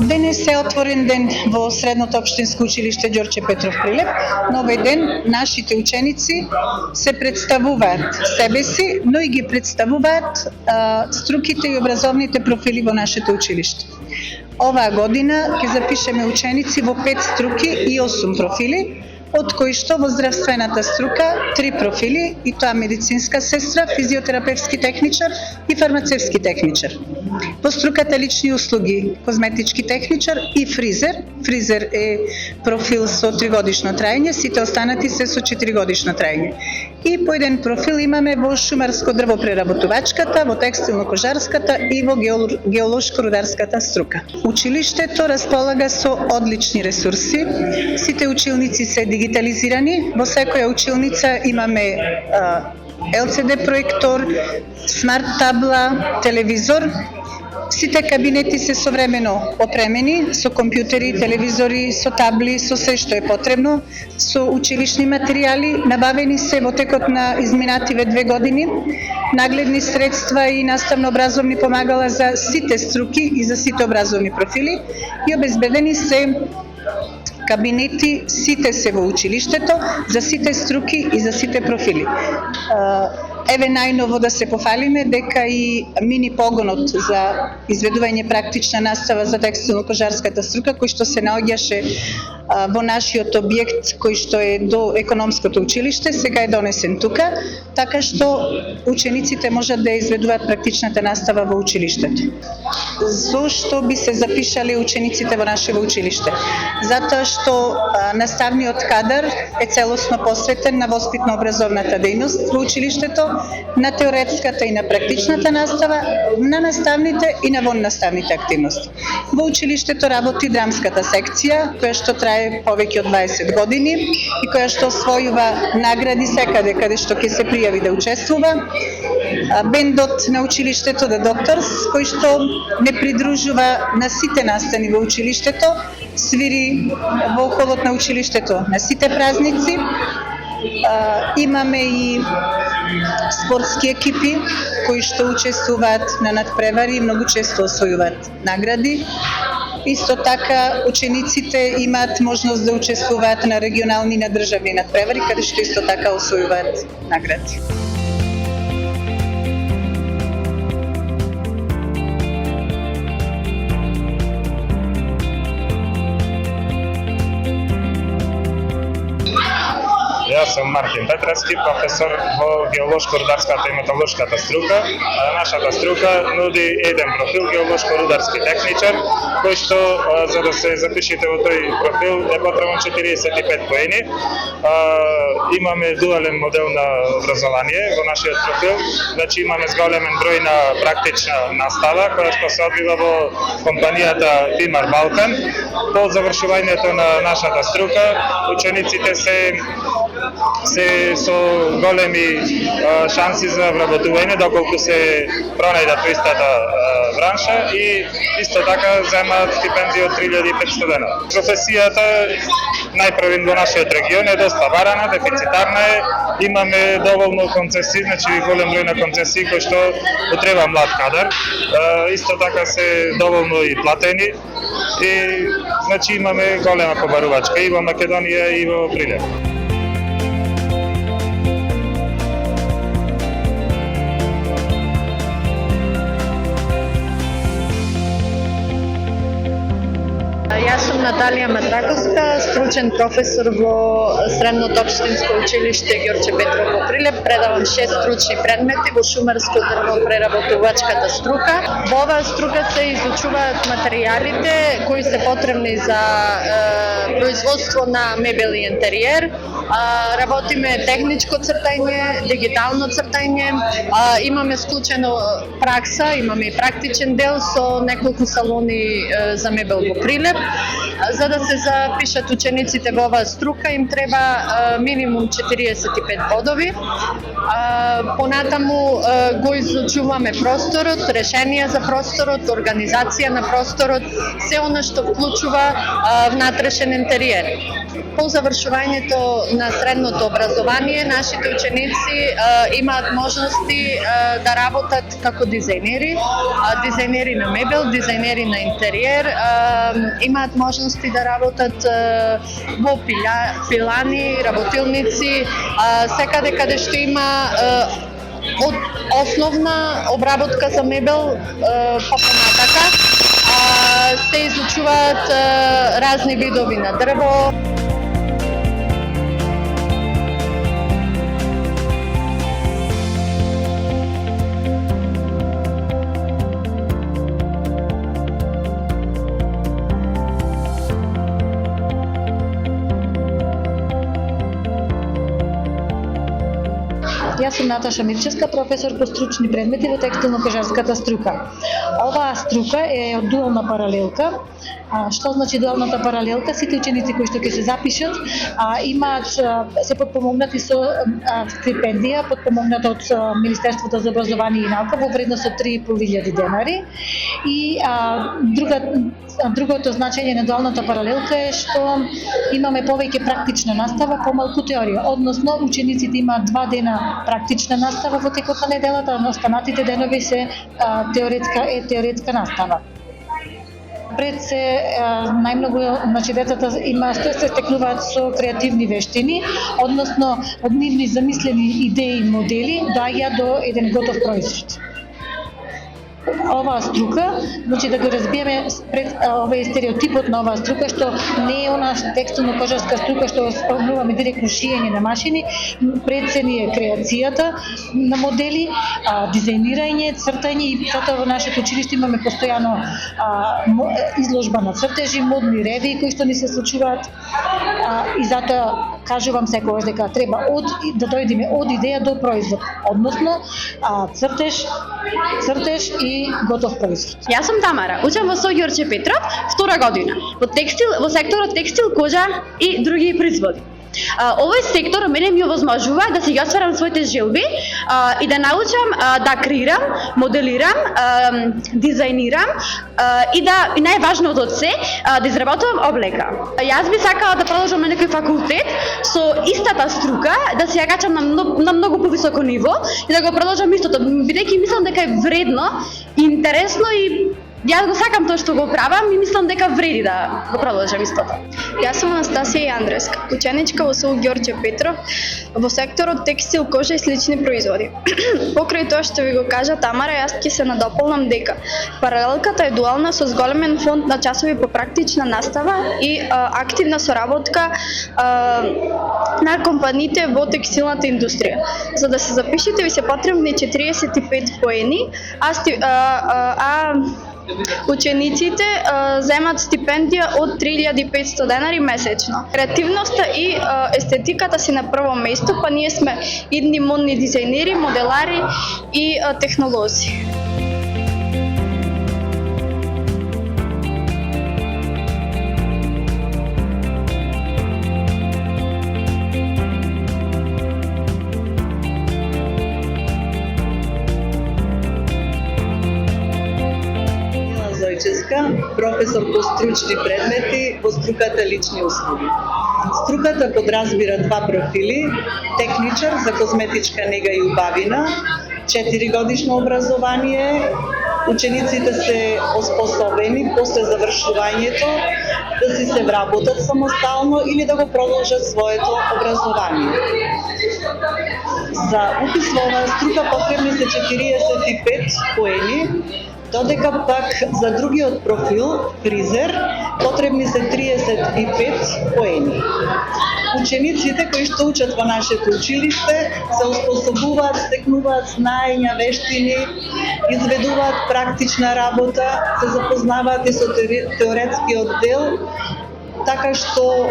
Денес е отворен ден во Средното општинско училиште Ѓорче Петров Прилеп. На овој ден нашите ученици се представуваат себе си, но и ги представуваат струките и образовните профили во нашето училиште. Оваа година ќе запишеме ученици во 5 струки и 8 профили, од кои што во здравствената струка 3 профили, и тоа медицинска сестра, физиотерапевски техничар и фармацевски техничар. Во струката лични услуги, козметички техничар и фризер. Фризер е профил со 3 годишно траење, сите останати се со 4 годишно траење. И по еден профил имаме во шумарско дрвопреработувачката, во текстилно-кожарската и во геолошко-рударската струка. Училиштето располага со одлични ресурси. Сите училници се дигитализирани. Во секоја училница имаме LCD проектор, смарт табла, телевизор. Сите кабинети се современо опремени со компјутери, телевизори, со табли, со се што е потребно, со училишни материјали, набавени се во текот на изминативе 2 години, нагледни средства и наставно-образовни помагала за сите струки и за сите образовни профили и обезбедени се кабинети, сите се во училиштето, за сите струки и за сите профили. Еве најново да се пофалиме дека и мини погонот за изведување практична настава за текстилно-кожарската струка, кој што се наоѓаше во нашиот објект кој што е до економското училиште, сега е донесен тука, така што учениците можат да изведуваат практичната настава во училиштето. Зошто би се запишале учениците во нашето училиште? Затоа што наставниот кадар е целосно посветен на воспитно-образовната дејност во училиштето, на теоретската и на практичната настава, на наставните и на воннаставните активности. Во училиштето работи драмската секција, која што трае повеќе од 20 години и која што освојува награди секаде каде што ќе се пријави да учествува. Бендот на училиштето The Doctors, кој што не придружува на сите настани во училиштето, свири во охолот на училиштето на сите празници. Имаме и спортски екипи кои што учествуваат на надпревари и многу често освојуваат награди. Исто така учениците имаат можност да учествуваат на регионални и на државни надпревари, каде што исто така освојуваат награди. Јас сум Мартин Петровски, професор во геолошко-рударската и металуршката струка. Нашата струка нуди еден профил геолошко-рударски техничар, кој што за да се запишете во тој профил е потребно 45 поени. Имаме дуален модел на образование во нашиот профил, значи имаме зголемен број на практична настава која што се одвива во компанијата Вимар Балкан. По завршувањето на нашата струка учениците се со големи шанси за вработување доколку се пронајдат во истата бранша и исто така земаат стипендија од 3500 дена. Професијата најпрвен во нашиот регион е доста барана, дефицитарна е, имаме доволно концесии, значи голем број на концесии кои што потреба млад кадар. Исто така се доволно и платени и значи имаме голема побарувачка и во Македонија и во Прилеп. Јас сум Наталија Матраковска, стручен професор во Средното општинско училиште Ѓорче Петров во Прилеп. Предавам 6 стручни предмети во шумарско дрвопреработувачката струка. Во оваа струка се изучуваат материјалите кои се потребни за производство на мебел и интериер. Работиме техничко цртање, дигитално цртање, имаме склучено пракса, имаме и практичен дел со неколку салони за мебел во Прилеп. За да се запишат учениците во оваа струка им треба минимум 45 бодови. Понатаму го изучуваме просторот, решенија за просторот, организација на просторот, се она што вклучува внатрешен интериер. По завршувањето на средното образование, нашите ученици имаат можности да работат како дизајнери, дизајнери на мебел, дизајнери на интериер, имаат можности да работат во пилани, работилници, секаде каде што има од основна обработка за мебел па понатака, се изучуваат разни видови на дрво. Јас сум Наташа Мирчевска, професор по стручни предмети во текстилно-кожарската струка. Оваа струка е од дуална паралелка. Што значи дуалната паралелка? Сите ученици кои што ќе се запишат имаат се подпомогнати со стипендија, подпомогната од Министерството за образование и наука во вредност од 3.500 денари. И другото значење на дуалната паралелка е што имаме повеќе практична настава, помалку теорија. Односно, учениците имаат 2 дена практична настава во текот на неделата, а останатите денови се теоретска настава. Пред се најмногу, значи децата се стекнуваат со креативни вештини, односно од нивни замислени идеи и модели доаѓа до еден готов производ. Оваа струка, значи да го разбиеме пред овој стереотипот на оваа струка, што не е она текстилно-кожарска струка што спомнуваме директно шиење на машини, пред се ни е креацијата на модели, дизајнирање, цртање и затоа во нашето училиште имаме постојано изложба на цртежи, модни ревии кои што ни се случуваат и затоа кажувам секогаш дека треба да дојдеме од идеја до производ, односно цртеж и готов производ. Јас сум Тамара, учам во СО Ѓорче Петров, 2 година, во секторот текстил, кожа и други производи. Овој сектор мене ми овозможува да си ги остварам своите желби и да научам да креирам, моделирам, дизајнирам и најважното од се да изработувам облека. Јас би сакала да продолжам на некој факултет со истата струка, да се ја качам на многу повисоко ниво и да го продолжам истото, бидејќи мислам дека е вредно, интересно и јас го сакам тоа што го правам и мислам дека вреди да го продолжам истото. Јас сум Анастасија Андреска, ученичка во СУ Ѓорче Петров во секторот текстил, кожа и слични производи. Покрај тоа што ви го кажа Тамара, јас ќе се надополнам дека паралелката е дуална со зголемен фонд на часови по практична настава и активна соработка на компаниите во текстилната индустрија. За да се запишете ви се потребни 45 поени, учениците земат стипендија од 3500 денари месечно. Креативноста и естетиката си на прво место, па ние сме идни модни дизајнери, моделари и технолози. Професор по стручни предмети во струката лични услуги. Струката подразбира 2 профили: техничар за козметичка нега и убавина, 4 годишно образование. Учениците се оспособени после завршувањето да си се вработат самостално или да го продолжат своето образование. За упис во оваа струка потребни се 45 поени, додека пак за другиот профил, фризер, потребни се 35 поени. Учениците кои што учат во нашето училиште се успособуваат, стекнуваат знаења, вештини, изведуваат практична работа, се запознаваат и со теоретскиот дел така што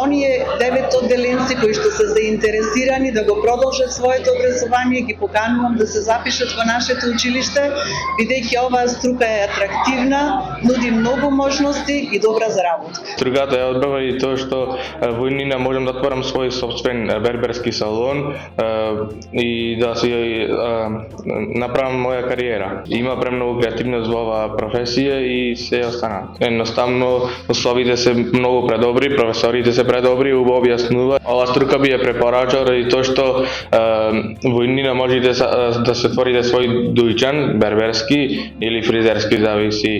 оние 9 одделенци кои што се заинтересирани да го продолжат своето образование, ги поканувам да се запишат во нашето училиште, бидејќи оваа струка е атрактивна, нуди многу можности и добра за работа. Струката ја одбрава и тоа што во иднина можам да отворам свој сопствен берберски салон и да си направам моја кариера. Има премногу креативност во оваа професија и се остана. Едноставно условите се многу предобри, професорите се предобри, убаво објаснува. Ова струка би ја препорачал ради тоа што во иднина можете да се отворите свој дуќан берберски или фризерски, зависи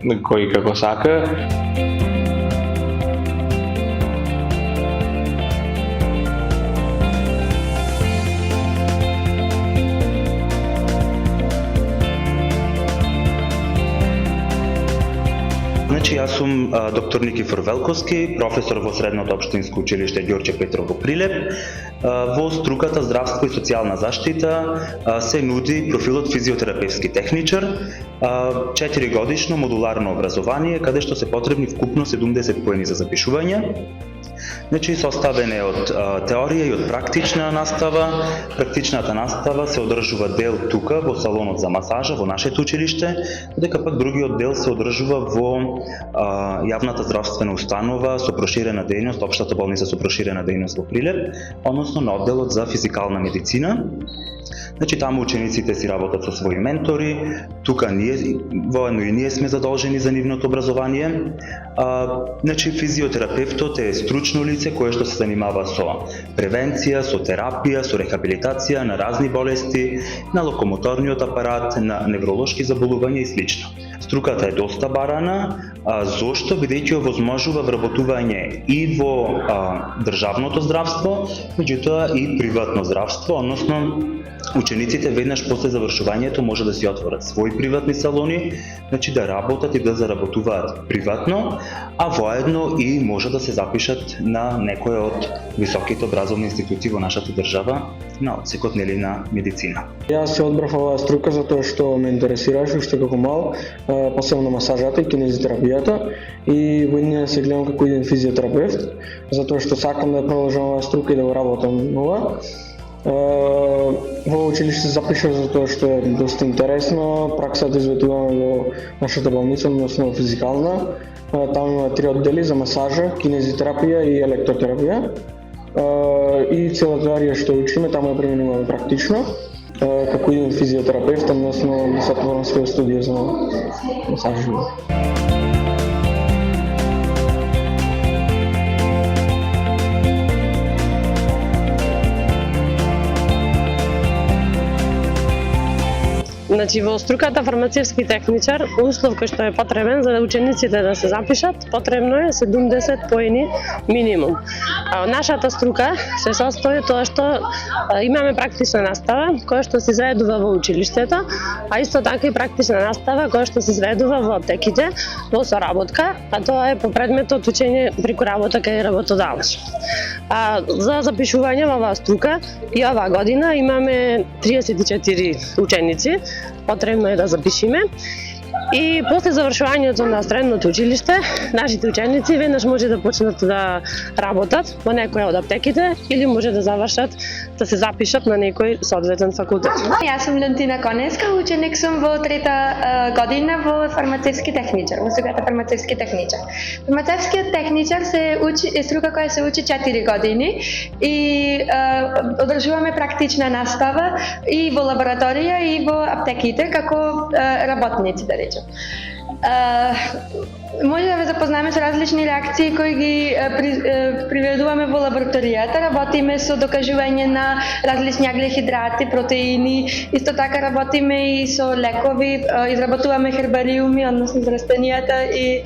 кој како сака. Јас сум доктор Никифор Велковски, професор во Средното општинско училиште Ѓорче Петров во Прилеп. Во струката здравство и социјална заштита се нуди профилот физиотерапевски техничар, 4 годишно модуларно образование, каде што се потребни вкупно 70 поени за запишување. Значи, составен е од теорија и од практична настава. Практичната настава се одржува дел тука во салонот за масажа во нашето училиште, додека пак другиот дел се одржува во јавната здравствена установа со проширена дејност, општата болница со проширена дејност во Прилеп, односно на одделот за физикална медицина. Значи, таму учениците си работат со своји ментори, тука воедно и ние сме задолжени за нивното образование. Значи, физиотерапевтот е стручно лице кое што се занимава со превенција, со терапија, со рехабилитација на разни болести, на локомоторниот апарат, на невролошки заболувања и слично. Струката е доста барана, зошто? Бидејќи овозможува вработување и во државното здравство, меѓутоа и приватно здравство, односно учениците веднаш после завршувањето може да си отворат своји приватни салони, значи да работат и да заработуваат приватно, а воедно и може да се запишат на некој од високите образовни институти во нашата држава на одсекот нели на медицина. Јас се одбрав оваа струка затоа што ме интересираше уште како мал, посебно масажата и кинезитерапијата, и во иднина се гледам како еден физиотерапевт, затоа што сакам да продолжам оваа струка и да го работам ова. Во училиште се запишав затоа што е доста интересно, праксата изведуваме во нашата болница, односно физикална. Таму има 3 оддели за масажа, кинезитерапија и електротерапија. И целата теорија што учиме, таму ја применуваме практично, како еден физиотерапевт, односно да се отворам своја студија за масажи. Значи, во струката фармацевски техничар, услов кој што е потребен за учениците да се запишат, потребно е 70 поени минимум. Нашата струка се состои тоа што имаме практична настава која што се изведува во училиштето, а исто така и практична настава која што се изведува во аптеките во соработка, а тоа е по предметот учење преку работа кај работодавач. За запишување во оваа струка и оваа година имаме 34 ученици, потребно е да запишиме. И после завршувањето на средното училиште, нашите ученици веднаш може да почнат да работат во некоја од аптеките или може да завршат, да се запишат на некој соодветен факултет. Јас сум Лентина Конеска, ученик сум во 3-та година во фармацевски техничар, во струката фармацевски техничар. Фармацевскиот техничар е струка која се учи 4 години и одржуваме практична настава и во лабораторија и во аптеките како работници, да речем. Може да ве запознаеме со различни реакции кои ги приведуваме во лабораторијата. Работиме со докажување на различни аглехидрати, протеини, исто така работиме и со лекови, изработуваме хербариуми, односно за растенијата и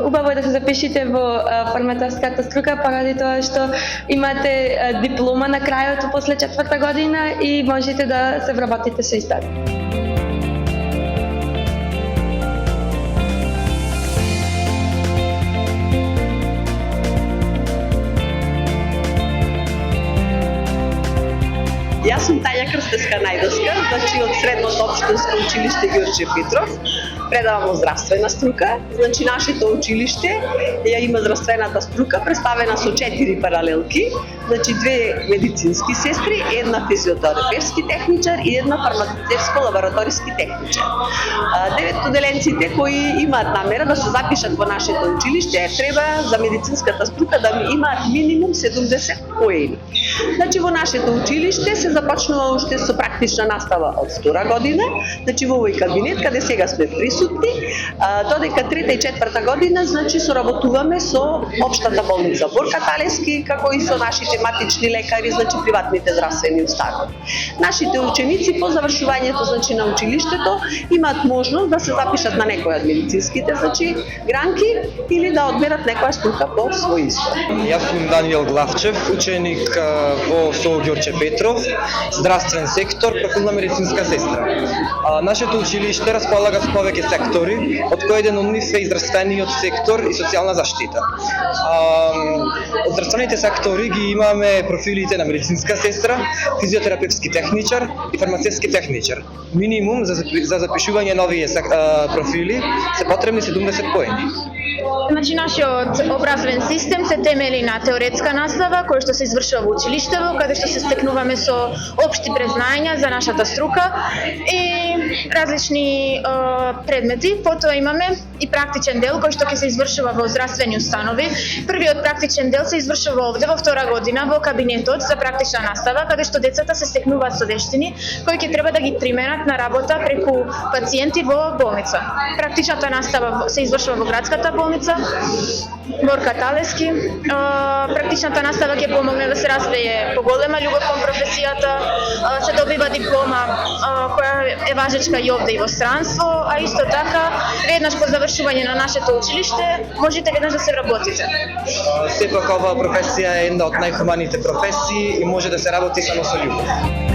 убаво е да се запишите во фармацевската струка поради тоа што имате диплома на крајот после 4-та година и можете да се вработите со истата. Јас сум Таја Крстеска Најдовска, значи од Средното Средното општинско училиште Ѓорче Петров. Предавам во здравствена струка. Значи нашето училиште ја има здравствената струка представена со 4 паралелки, значи 2 медицински сестри, една физиотерапевски техничар и една фармацевско-лабораториски техничар. 9 студенците кои имаат намера да се запишат во нашето училиште треба за медицинската струка да имаат минимум 70 поени. Значи во нашето училиште се започнува уште со практична настава од 2 година, значи во овој кабинет каде сега сме присутни, додека 3-та и 4-та година значи соработуваме со општата болница Борка Талески, како и со нашите матични лекари, значи приватните здравствени установи. Нашите ученици по завршувањето значи на училиштето имаат можност да се запишат на некоја од медицинските значи гранки или да одберат некоја струка по свој избор. Јас сум Даниел Главчев, ученик во СОУ Ѓорче Петров, здравствен сектор, профилна медицинска сестра. Нашето училиште располага со повеќе сектори, од кои еден од нив е здравствениот сектор и социјална заштита. Од здравствените сектори ги имаме профилите на медицинска сестра, физиотерапевски техничар и фармацевски техничар. Минимум за запишување на овие профили се потребни 70 поени. Значи, нашиот образовен систем се темели на теоретска настава, која што се извршува во училиштево, каде што се стекнуваме со општи презнања за нашата струка и различни предмети. Потоа имаме и практичен дел кој што ќе се извршува во здравствени установи. Првиот практичен дел се извршува овде во 2 година во кабинетот за практична настава, каде што децата се стекнуваат со вештини кои ќе треба да ги применат на работа преку пациенти во болница. Практичната настава се извршува во градската болница Борка Талески. Практичната настава ќе помогне да се развие поголема љубов кон професијата, се добива диплома која е важечка и овде и во странство, а исто така веднаш по завршување на нашето училиште можете веднаш да се вработите. Сепак оваа професија е една од најхуманите професии и може да се работи само со љубов.